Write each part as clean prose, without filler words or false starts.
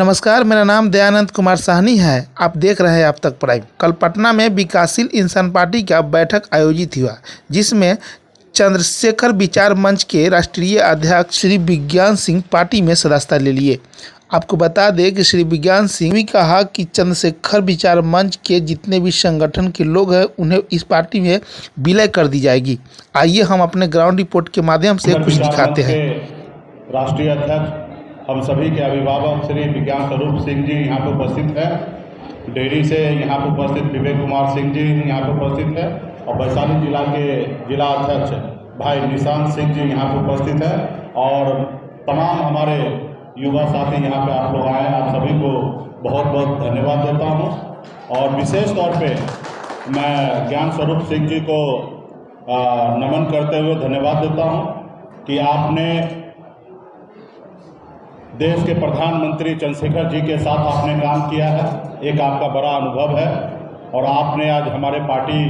नमस्कार, मेरा नाम दयानंद कुमार साहनी है। आप देख रहे हैं अब तक प्राइम। कल पटना में विकासशील इंसान पार्टी का बैठक आयोजित हुआ, जिसमें चंद्रशेखर विचार मंच के राष्ट्रीय अध्यक्ष श्री विज्ञान सिंह पार्टी में सदस्यता ले लिए। आपको बता दें कि श्री विज्ञान सिंह ने कहा कि चंद्रशेखर विचार मंच के जितने भी संगठन के लोग हैं उन्हें इस पार्टी में विलय कर दी जाएगी। आइए हम अपने ग्राउंड रिपोर्ट के माध्यम से कुछ दिखाते हैं। राष्ट्रीय अध्यक्ष हम सभी के अभिभावक श्री विज्ञान स्वरूप सिंह जी यहाँ पर उपस्थित हैं। डेहरी से यहाँ पर उपस्थित विवेक कुमार सिंह जी यहाँ पर उपस्थित है और वैशाली जिला के जिला अध्यक्ष भाई निशांत सिंह जी यहाँ पर उपस्थित है और तमाम हमारे युवा साथी यहाँ पे आप लोग आए हैं। आप सभी को बहुत बहुत धन्यवाद देता हूँ और विशेष तौर पे मैं ज्ञान स्वरूप सिंह जी को नमन करते हुए धन्यवाद देता हूँ कि आपने देश के प्रधानमंत्री चंद्रशेखर जी के साथ आपने काम किया है। एक आपका बड़ा अनुभव है और आपने आज हमारे पार्टी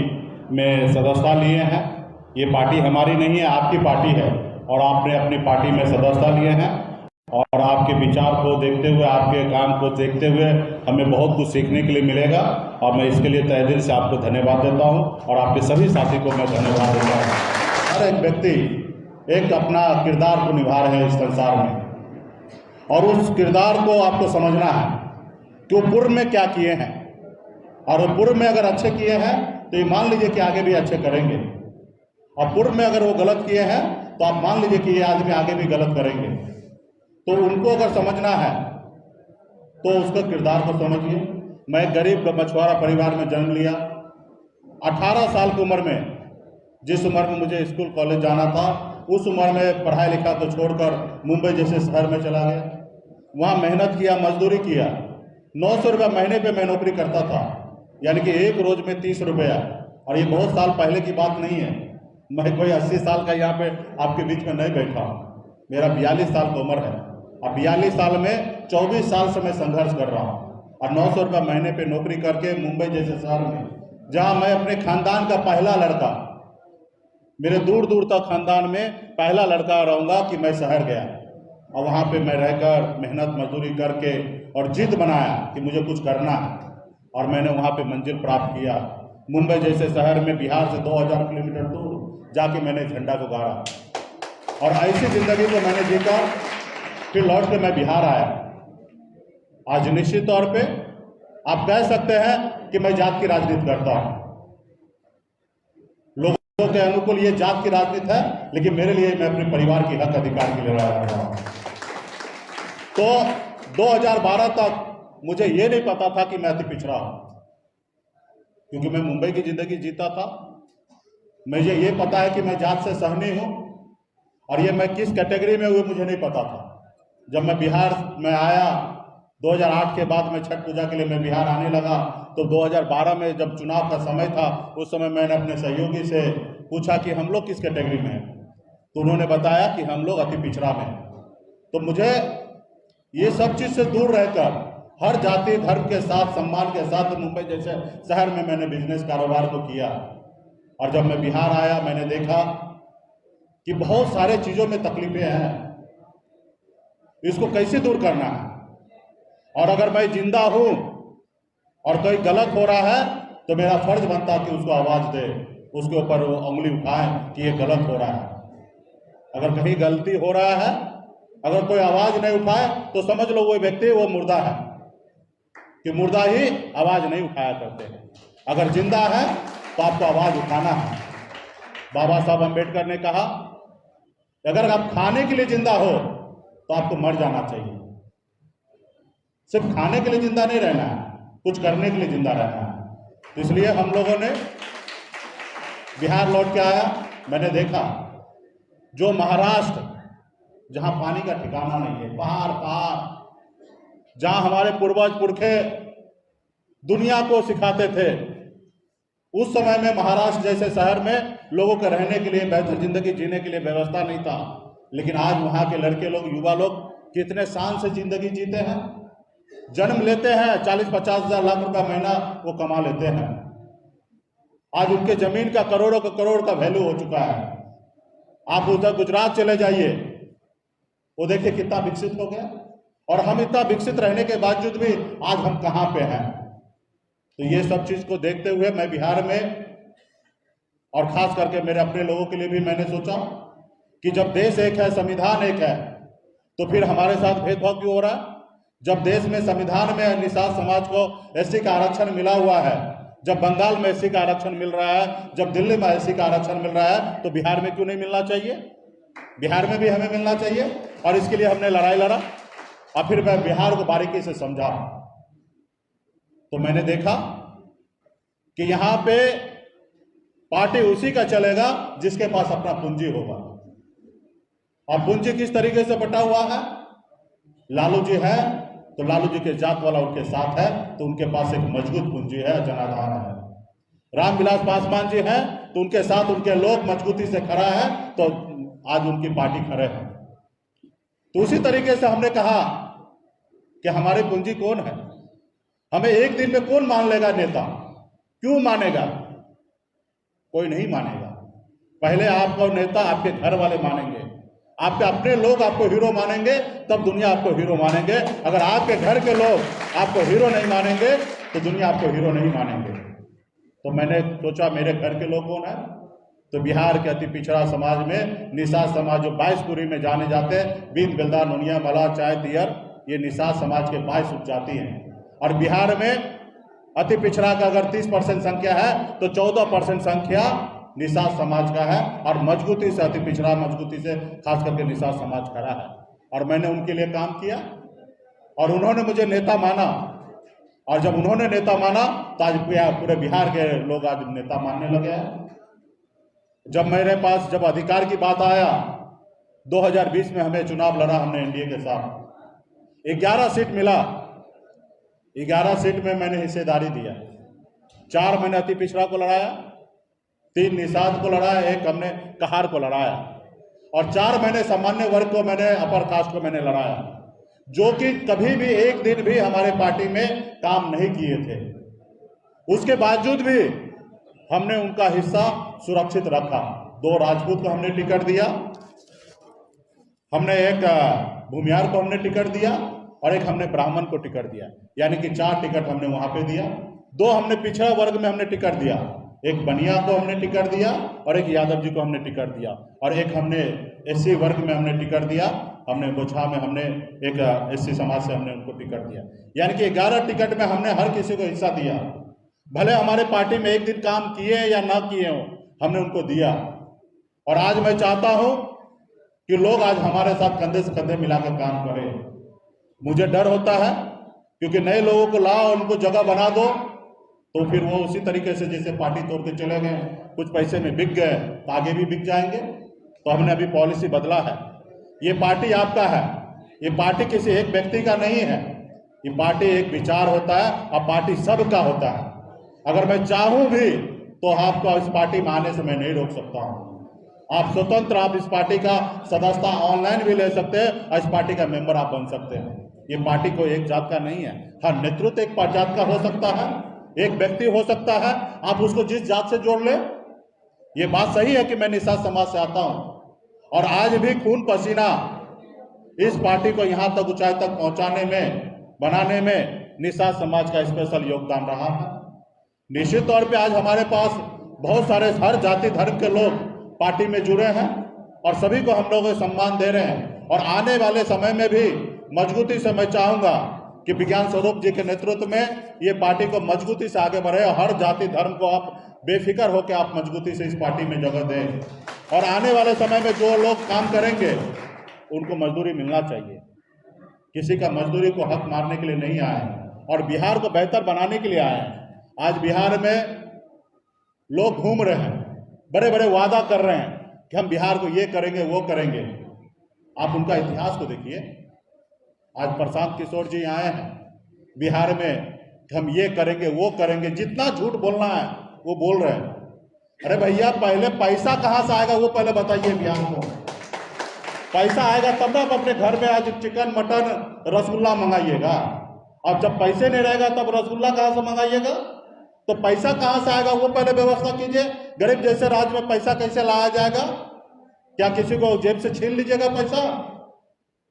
में सदस्यता लिए हैं। ये पार्टी हमारी नहीं है, आपकी पार्टी है और आपने अपनी पार्टी में सदस्यता लिए हैं और आपके विचार को देखते हुए, आपके काम को देखते हुए हमें बहुत कुछ सीखने के लिए मिलेगा और मैं इसके लिए तहे दिल से आपको धन्यवाद देता हूँ और आपके सभी साथी को मैं धन्यवाद देता हूँ। हर एक व्यक्ति एक अपना किरदार को निभा रहे हैं इस संसार में और उस किरदार को आपको समझना है कि वो पूर्व में क्या किए हैं और वो पूर्व में अगर अच्छे किए हैं तो ये मान लीजिए कि आगे भी अच्छे करेंगे और पूर्व में अगर वो गलत किए हैं तो आप मान लीजिए कि ये आदमी आगे भी गलत करेंगे। तो उनको अगर समझना है तो उसका किरदार को समझिए। मैं गरीब मछुआरा परिवार में जन्म लिया। 18 साल की उम्र में, जिस उम्र में मुझे स्कूल कॉलेज जाना था, उस उम्र में पढ़ाई लिखा को छोड़कर मुंबई जैसे शहर में चला गया। वहाँ मेहनत किया, मजदूरी किया। 900 रुपये महीने पे मैं नौकरी करता था, यानी कि एक रोज में 30 रुपया। और ये बहुत साल पहले की बात नहीं है। मैं कोई 80 साल का यहाँ पे आपके बीच में नहीं बैठा हूँ। मेरा 42 साल की उम्र है। अब 42 साल में 24 साल से मैं संघर्ष कर रहा हूँ और 900 रुपये महीने पे नौकरी करके मुंबई जैसे शहर में, जहाँ मैं अपने खानदान का पहला लड़का, मेरे दूर दूर तक खानदान में पहला लड़का रहूँगा कि मैं शहर गया और वहाँ पे मैं रहकर मेहनत मजदूरी करके और जिद बनाया कि मुझे कुछ करना है और मैंने वहाँ पे मंजिल प्राप्त किया। मुंबई जैसे शहर में बिहार से 2000 किलोमीटर दूर जाके मैंने झंडा को गाड़ा और ऐसी ज़िंदगी को मैंने जीता। फिर लौट के मैं बिहार आया। आज निश्चित तौर पे आप कह सकते हैं कि मैं जात की राजनीति करता हूँ। लोगों के अनुकूल ये जात की राजनीति है, लेकिन मेरे लिए मैं अपने परिवार के हक अधिकार के लिए लड़ा रहा हूँ। तो 2012 तक मुझे ये नहीं पता था कि मैं अति पिछड़ा हूँ, क्योंकि मैं मुंबई की जिंदगी जीता था। मुझे ये पता है कि मैं जात से सहनी हूँ और ये मैं किस कैटेगरी में हुए मुझे नहीं पता था। जब मैं बिहार में आया 2008 के बाद, मैं छठ पूजा के लिए मैं बिहार आने लगा, तो 2012 में जब चुनाव का समय था, उस समय मैंने अपने सहयोगी से पूछा कि हम लोग किस कैटेगरी में हैं, तो उन्होंने बताया कि हम लोग अति पिछड़ा में। तो मुझे ये सब चीज़ से दूर रहकर हर जाति धर्म के साथ, सम्मान के साथ मुंबई जैसे शहर में मैंने बिजनेस कारोबार को किया। और जब मैं बिहार आया, मैंने देखा कि बहुत सारे चीज़ों में तकलीफें हैं, इसको कैसे दूर करना है। और अगर मैं जिंदा हूं और कोई गलत हो रहा है तो मेरा फर्ज बनता कि उसको आवाज़ दे, उसके ऊपर वो उंगली उठाए कि ये गलत हो रहा है। अगर कहीं गलती हो रहा है, अगर कोई आवाज़ नहीं उठाए तो समझ लो वो व्यक्ति वो मुर्दा है, कि मुर्दा ही आवाज़ नहीं उठाया करते हैं। अगर जिंदा है तो आपको आवाज़ उठाना है। बाबा साहब अम्बेडकर ने कहा, अगर आप खाने के लिए जिंदा हो तो आपको मर जाना चाहिए। सिर्फ खाने के लिए जिंदा नहीं रहना है, कुछ करने के लिए जिंदा रहना है। तो इसलिए हम लोगों ने बिहार लौट के आया। मैंने देखा जो महाराष्ट्र, जहां पानी का ठिकाना नहीं है, पहाड़ पहाड़, जहां हमारे पूर्वज पुरखे दुनिया को सिखाते थे, उस समय में महाराष्ट्र जैसे शहर में लोगों के रहने के लिए, बेहतर जिंदगी जीने के लिए व्यवस्था नहीं था। लेकिन आज वहाँ के लड़के लोग, युवा लोग कितने शान से जिंदगी जीते हैं। जन्म लेते हैं, 40-50 हज़ार लाख रुपया महीना वो कमा लेते हैं। आज उनके जमीन का करोड़ों का करोड़ का वैल्यू हो चुका है। आप उधर गुजरात चले जाइए, वो देखिए कितना विकसित हो गया। और हम इतना विकसित रहने के बावजूद भी आज हम कहाँ पे हैं। तो ये सब चीज को देखते हुए मैं बिहार में और खास करके मेरे अपने लोगों के लिए भी मैंने सोचा कि जब देश एक है, संविधान एक है, तो फिर हमारे साथ भेदभाव क्यों हो रहा है। जब देश में संविधान में निषाद समाज को एससी का आरक्षण मिला हुआ है, जब बंगाल में एससी का आरक्षण मिल रहा है, जब दिल्ली में एससी का आरक्षण मिल रहा है, तो बिहार में क्यों नहीं मिलना चाहिए। बिहार में भी हमें मिलना चाहिए और इसके लिए हमने लड़ाई लड़ा और फिर मैं बिहार को बारीकी से समझा। तो मैंने देखा कि यहां पे पार्टी उसी का चलेगा जिसके पास अपना पूंजी होगा। और पूंजी किस तरीके से बटा हुआ है। लालू जी है तो लालू जी के जात वाला उनके साथ है, तो उनके पास एक मजबूत पूंजी है, जनाधार है। रामविलास पासवान जी हैं तो उनके साथ उनके लोग मजबूती से खड़ा है, तो आज उनकी पार्टी खड़े है। तो उसी तरीके से हमने कहा कि हमारी पूंजी कौन है, हमें एक दिन में कौन मान लेगा नेता, क्यों मानेगा, कोई नहीं मानेगा। पहले आपको नेता आपके घर वाले मानेंगे, आपके अपने लोग आपको हीरो मानेंगे, तब दुनिया आपको हीरो मानेंगे। अगर आपके घर के लोग आपको हीरो नहीं मानेंगे तो दुनिया आपको हीरो नहीं मानेंगे। तो मैंने सोचा मेरे घर के लोग कौन है, तो बिहार के अति पिछड़ा समाज में निषाद समाज जो 22 कुरी में जाने जाते हैं, बीन बेलदा नोनिया मला चाय तियर, ये निषाद समाज के 22 उपजाति हैं। और बिहार में अति पिछड़ा का अगर 30% संख्या है तो 14% संख्या निषाद समाज का है। और मजबूती से अति पिछड़ा मजबूती से खास करके निषाद समाज खड़ा है। और मैंने उनके लिए काम किया और उन्होंने मुझे नेता माना। और जब उन्होंने नेता माना तो आज पूरे बिहार के लोग आज नेता मानने लगे हैं। जब मेरे पास जब अधिकार की बात आया, 2020 में हमें चुनाव लड़ा हमने एनडीए के साथ, 11 सीट मिला। 11 सीट में मैंने हिस्सेदारी दिया। 4 मैंने अति पिछड़ा को लड़ाया, 3 निषाद को लड़ाया, 1 हमने कहार को लड़ाया और 4 मैंने सामान्य वर्ग को, मैंने अपर कास्ट को मैंने लड़ाया, जो कि कभी भी एक दिन भी हमारे पार्टी में काम नहीं किए थे। उसके बावजूद भी हमने उनका हिस्सा सुरक्षित रखा। 2 राजपूत को हमने टिकट दिया, हमने एक भूमियार को हमने टिकट दिया और एक हमने ब्राह्मण को टिकट दिया, यानी कि 4 टिकट हमने वहां पे दिया। 2 हमने पिछड़ा वर्ग में हमने टिकट दिया, एक बनिया को हमने टिकट दिया और एक यादव जी को हमने टिकट दिया और एक हमने एससी वर्ग में हमने टिकट दिया, हमने बोछा में हमने एक एससी समाज से हमने उनको टिकट दिया। यानी कि 11 टिकट में हमने हर किसी को हिस्सा दिया। भले हमारे पार्टी में एक दिन काम किए या ना किए हो, हमने उनको दिया। और आज मैं चाहता हूं कि लोग आज हमारे साथ कंधे से कंधे मिलाकर काम करें। मुझे डर होता है क्योंकि नए लोगों को लाओ, उनको जगह बना दो, तो फिर वो उसी तरीके से जैसे पार्टी तोड़ के चले गए, कुछ पैसे में बिक गए तो आगे भी बिक जाएंगे। तो हमने अभी पॉलिसी बदला है। ये पार्टी आपका है, ये पार्टी किसी एक व्यक्ति का नहीं है, ये पार्टी एक विचार होता है और पार्टी सबका होता है। अगर मैं चाहूं भी तो आपको इस पार्टी में आने से मैं नहीं रोक सकता हूं। आप स्वतंत्र, आप इस पार्टी का सदस्यता ऑनलाइन भी ले सकते हैं और इस पार्टी का मेंबर आप बन सकते हैं। ये पार्टी कोई एक जात का नहीं है। हाँ, नेतृत्व एक जात का हो सकता है, एक व्यक्ति हो सकता है, आप उसको जिस जात से जोड़ ले। ये बात सही है कि मैं निषाद समाज से आता हूं और आज भी खून पसीना इस पार्टी को यहां तक ऊंचाई तक पहुंचाने में, बनाने में निषाद समाज का स्पेशल योगदान रहा है। निश्चित तौर पे आज हमारे पास बहुत सारे हर जाति धर्म के लोग पार्टी में जुड़े हैं और सभी को हम लोग सम्मान दे रहे हैं। और आने वाले समय में भी मजबूती से मैं चाहूंगा कि विज्ञान स्वरूप जी के नेतृत्व में ये पार्टी को मजबूती से आगे बढ़े और हर जाति धर्म को आप बेफिक्र होकर आप मजबूती से इस पार्टी में जगह दें। और आने वाले समय में जो लोग काम करेंगे उनको मजदूरी मिलना चाहिए। किसी का मजदूरी को हक मारने के लिए नहीं आए और बिहार को बेहतर बनाने के लिए आए हैं। आज बिहार में लोग घूम रहे हैं, बड़े बड़े वादा कर रहे हैं कि हम बिहार को ये करेंगे वो करेंगे। आप उनका इतिहास को देखिए। आज प्रशांत किशोर जी आए हैं बिहार में कि हम ये करेंगे वो करेंगे, जितना झूठ बोलना है वो बोल रहे हैं। अरे भैया, पहले पैसा कहाँ से आएगा वो पहले बताइए बिहार को। पैसा आएगा तब ना आप अपने घर में आज चिकन मटन रसगुल्ला मंगाइएगा। अब जब पैसे नहीं रहेगा तब रसगुल्ला कहाँ से मंगाइएगा। तो पैसा कहाँ से आएगा वो पहले व्यवस्था कीजिए। गरीब जैसे राज्य में पैसा कैसे लाया जाएगा? क्या किसी को जेब से छीन लीजिएगा पैसा?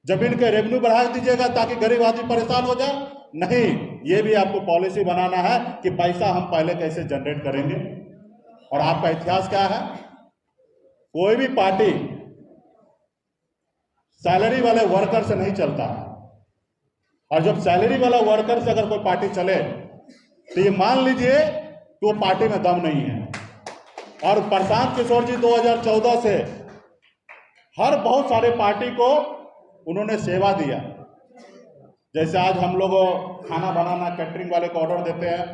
जमीन के रेवेन्यू बढ़ा दीजिएगा ताकि गरीब आदमी परेशान हो जाए? नहीं, ये भी आपको पॉलिसी बनाना है कि पैसा हम पहले कैसे जनरेट करेंगे। और आपका इतिहास क्या है? कोई भी पार्टी सैलरी वाले वर्कर से नहीं चलता है, और जब सैलरी वाला वर्कर से अगर कोई पार्टी चले तो ये मान लीजिए कि वो पार्टी में दम नहीं है। और प्रशांत किशोर जी 2014 से हर बहुत सारे पार्टी को उन्होंने सेवा दिया। जैसे आज हम लोग खाना बनाना कैटरिंग वाले को ऑर्डर देते हैं,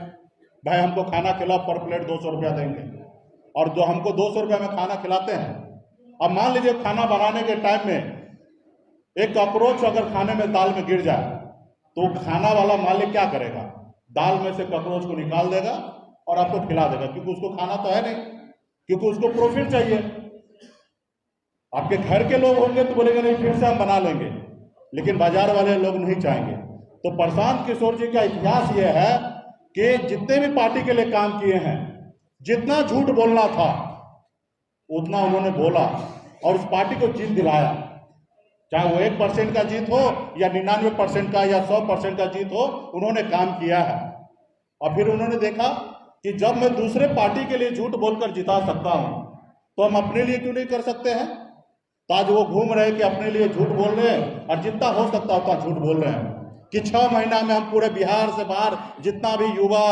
भाई हमको खाना खिलाओ, पर प्लेट 200 रुपया देंगे, और जो हमको 200 रुपया में खाना खिलाते हैं। अब मान लीजिए खाना बनाने के टाइम में एक कॉकरोच अगर खाने में दाल में गिर जाए तो खाना वाला मालिक क्या करेगा? दाल में से कॉकरोच को निकाल देगा और आपको खिला देगा, क्योंकि उसको खाना तो है नहीं, क्योंकि उसको प्रॉफिट चाहिए। आपके घर के लोग होंगे तो बोलेंगे नहीं, फिर से हम बना लेंगे, लेकिन बाजार वाले लोग नहीं चाहेंगे। तो प्रशांत किशोर जी का इतिहास यह है कि जितने भी पार्टी के लिए काम किए हैं, जितना झूठ बोलना था उतना उन्होंने बोला और उस पार्टी को जीत दिलाया। चाहे वो 1% का जीत हो या 99% का या 100% का जीत हो, उन्होंने काम किया है। और फिर उन्होंने देखा कि जब मैं दूसरे पार्टी के लिए झूठ बोलकर जिता सकता हूं तो हम अपने लिए क्यों नहीं कर सकते हैं। तो आज वो घूम रहे कि अपने लिए झूठ बोल रहे हैं, और जितना हो सकता उतना झूठ बोल रहे हैं कि 6 महीना में हम पूरे बिहार से बाहर जितना भी युवा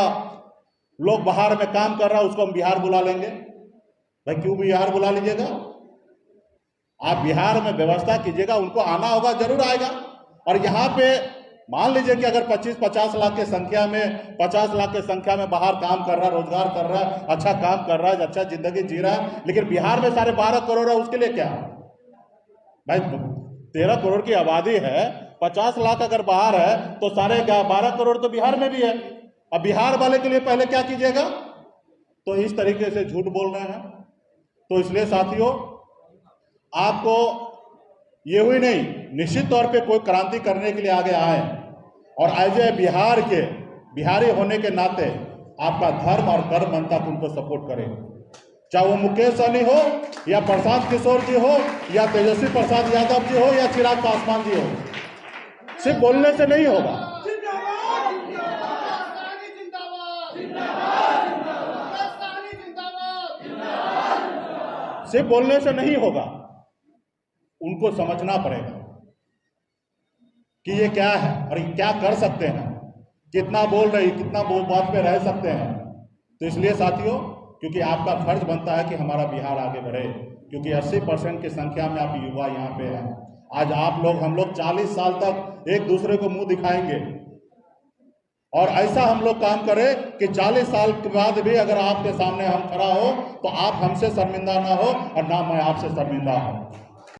लोग बाहर में काम कर रहा है उसको हम बिहार बुला लेंगे। भाई क्यों बिहार बुला लीजिएगा? आप बिहार में व्यवस्था कीजिएगा, उनको आना होगा, जरूर आएगा। और यहाँ पे मान लीजिए कि अगर 25-50 लाख की संख्या में 50 लाख की संख्या में बाहर काम कर रहा है, रोजगार कर रहा है, अच्छा काम कर रहा है, अच्छा जिंदगी जी रहा है, लेकिन बिहार में 12.5 करोड़ है, उसके लिए क्या? भाई 13 करोड़ की आबादी है, 50 लाख अगर बाहर है तो 12.5 करोड़ तो बिहार में भी है। अब बिहार वाले के लिए पहले क्या कीजिएगा? तो इस तरीके से झूठ बोल रहे हैं। तो इसलिए साथियों, आपको ये हुई नहीं, निश्चित तौर पे कोई क्रांति करने के लिए आगे आए, और एज ए बिहारी होने के नाते आपका धर्म और कर्म बनता कि उनको सपोर्ट करें। चाहे वो मुकेश सहनी हो या प्रशांत किशोर जी हो या तेजस्वी प्रसाद यादव जी हो या चिराग पासवान जी हो, सिर्फ बोलने से नहीं होगा। सिर्फ बोलने से नहीं होगा, उनको समझना पड़ेगा कि ये क्या है और ये क्या कर सकते हैं, कितना बोल रहे, कितना बात पे रह सकते हैं। तो इसलिए साथियों, क्योंकि आपका फर्ज बनता है कि हमारा बिहार आगे बढ़े, क्योंकि 80% की संख्या में आप युवा यहाँ पे हैं। आज आप लोग, हम लोग 40 साल तक एक दूसरे को मुंह दिखाएंगे, और ऐसा हम लोग काम करें कि 40 साल के बाद भी अगर आपके सामने हम खड़ा हो तो आप हमसे शर्मिंदा ना हो और ना मैं आपसे शर्मिंदा हूं।